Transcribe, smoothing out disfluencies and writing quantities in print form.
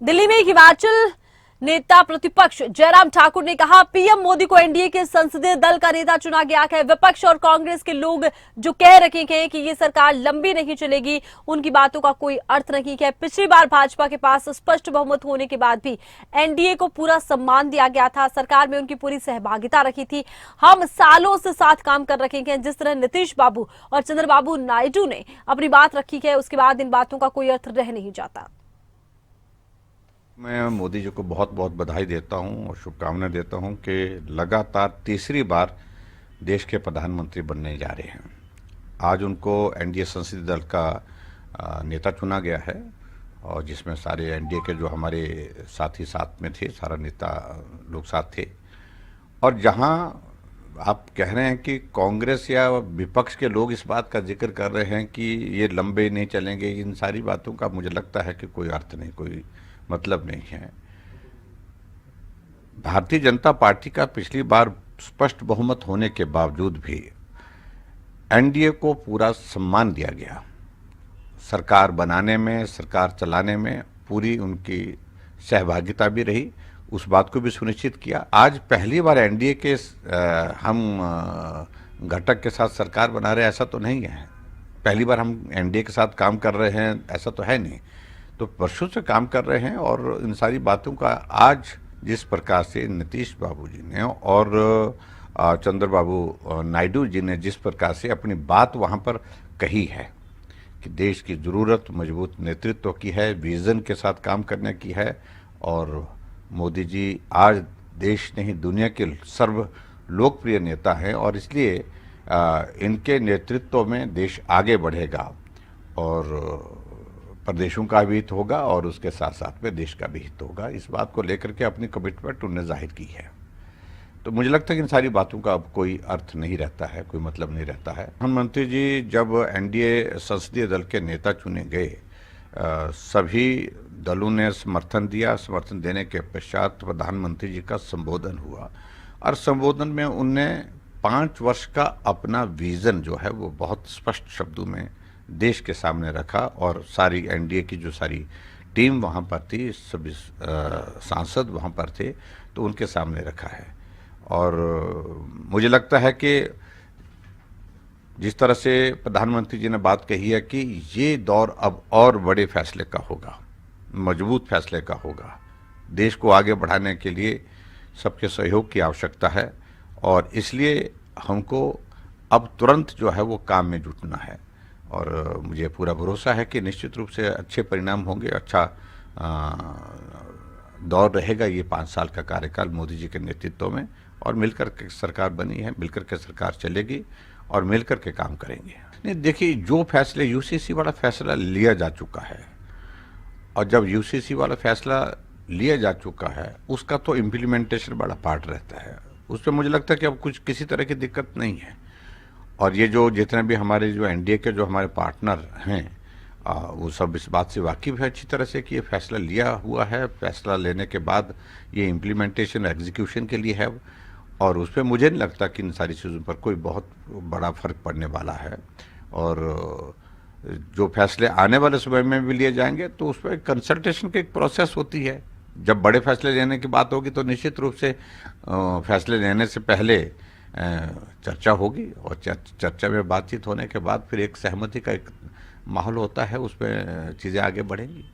दिल्ली में हिमाचल नेता प्रतिपक्ष जयराम ठाकुर ने कहा, पीएम मोदी को एनडीए के संसदीय दल का नेता चुना गया है। विपक्ष और कांग्रेस के लोग जो कह रहे हैं कि ये सरकार लंबी नहीं चलेगी, उनकी बातों का कोई अर्थ नहीं है। पिछली बार भाजपा के पास स्पष्ट बहुमत होने के बाद भी एनडीए को पूरा सम्मान दिया गया था, सरकार में उनकी पूरी सहभागिता रखी थी। हम सालों से साथ काम कर रहे हैं। जिस तरह नीतीश बाबू और चंद्रबाबू नायडू ने अपनी बात रखी है, उसके बाद इन बातों का कोई अर्थ रह नहीं जाता। मैं मोदी जी को बहुत बहुत बधाई देता हूं और शुभकामनाएं देता हूं कि लगातार तीसरी बार देश के प्रधानमंत्री बनने जा रहे हैं। आज उनको एनडीए संसदीय दल का नेता चुना गया है और जिसमें सारे एनडीए के जो हमारे साथी साथ में थे, सारा नेता लोग साथ थे। और जहां आप कह रहे हैं कि कांग्रेस या विपक्ष के लोग इस बात का जिक्र कर रहे हैं कि ये लंबे नहीं चलेंगे, इन सारी बातों का मुझे लगता है कि कोई अर्थ नहीं, कोई मतलब नहीं है। भारतीय जनता पार्टी का पिछली बार स्पष्ट बहुमत होने के बावजूद भी एनडीए को पूरा सम्मान दिया गया। सरकार बनाने में, सरकार चलाने में पूरी उनकी सहभागिता भी रही, उस बात को भी सुनिश्चित किया। आज पहली बार एनडीए के हम घटक के साथ सरकार बना रहे हैं, ऐसा तो नहीं है। पहली बार हम एनडीए के साथ काम कर रहे हैं, ऐसा तो है नहीं। तो वर्षों से काम कर रहे हैं और इन सारी बातों का आज जिस प्रकार से नीतीश बाबू जी ने और चंद्रबाबू नायडू जी ने जिस प्रकार से अपनी बात वहाँ पर कही है कि देश की ज़रूरत मजबूत नेतृत्व की है, विजन के साथ काम करने की है। और मोदी जी आज देश नहीं दुनिया के सर्व लोकप्रिय नेता हैं और इसलिए इनके नेतृत्व में देश आगे बढ़ेगा और प्रदेशों का भी हित होगा और उसके साथ साथ में देश का भी हित होगा। इस बात को लेकर के अपनी कमिटमेंट उन्होंने जाहिर की है। तो मुझे लगता है कि इन सारी बातों का अब कोई अर्थ नहीं रहता है, कोई मतलब नहीं रहता है। प्रधानमंत्री जी जब एनडीए संसदीय दल के नेता चुने गए, सभी दलों ने समर्थन दिया। समर्थन देने के पश्चात प्रधानमंत्री जी का संबोधन हुआ और संबोधन में उनने 5 वर्ष का अपना विजन जो है वो बहुत स्पष्ट शब्दों में देश के सामने रखा और सारी एनडीए की जो सारी टीम वहाँ पर थी, सभी सांसद वहाँ पर थे, तो उनके सामने रखा है। और मुझे लगता है कि जिस तरह से प्रधानमंत्री जी ने बात कही है कि ये दौर अब और बड़े फैसले का होगा, मजबूत फैसले का होगा। देश को आगे बढ़ाने के लिए सबके सहयोग की आवश्यकता है और इसलिए हमको अब तुरंत जो है वो काम में जुटना है। और मुझे पूरा भरोसा है कि निश्चित रूप से अच्छे परिणाम होंगे, अच्छा दौर रहेगा ये 5 साल का कार्यकाल मोदी जी के नेतृत्व में। और मिलकर के सरकार बनी है, मिलकर के सरकार चलेगी और मिलकर के काम करेंगे। नहीं, देखिए, जो फैसले यूसीसी वाला फैसला लिया जा चुका है और जब यूसीसी वाला फैसला लिया जा चुका है उसका तो इम्प्लीमेंटेशन बड़ा पार्ट रहता है। उस पर मुझे लगता है कि अब कुछ किसी तरह की दिक्कत नहीं है। और ये जो जितने भी हमारे जो एनडीए के जो हमारे पार्टनर हैं वो सब इस बात से वाकिफ है अच्छी तरह से कि ये फैसला लिया हुआ है। फैसला लेने के बाद ये इम्प्लीमेंटेशन एग्जीक्यूशन के लिए है और उस पर मुझे नहीं लगता कि इन सारी चीज़ों पर कोई बहुत बड़ा फर्क पड़ने वाला है। और जो फैसले आने वाले समय में भी लिए जाएंगे तो उस पर कंसल्टेशन की एक प्रोसेस होती है। जब बड़े फैसले लेने की बात होगी तो निश्चित रूप से फैसले लेने से पहले चर्चा होगी और चर्चा में बातचीत होने के बाद फिर एक सहमति का एक माहौल होता है, उस पर चीज़ें आगे बढ़ेंगी।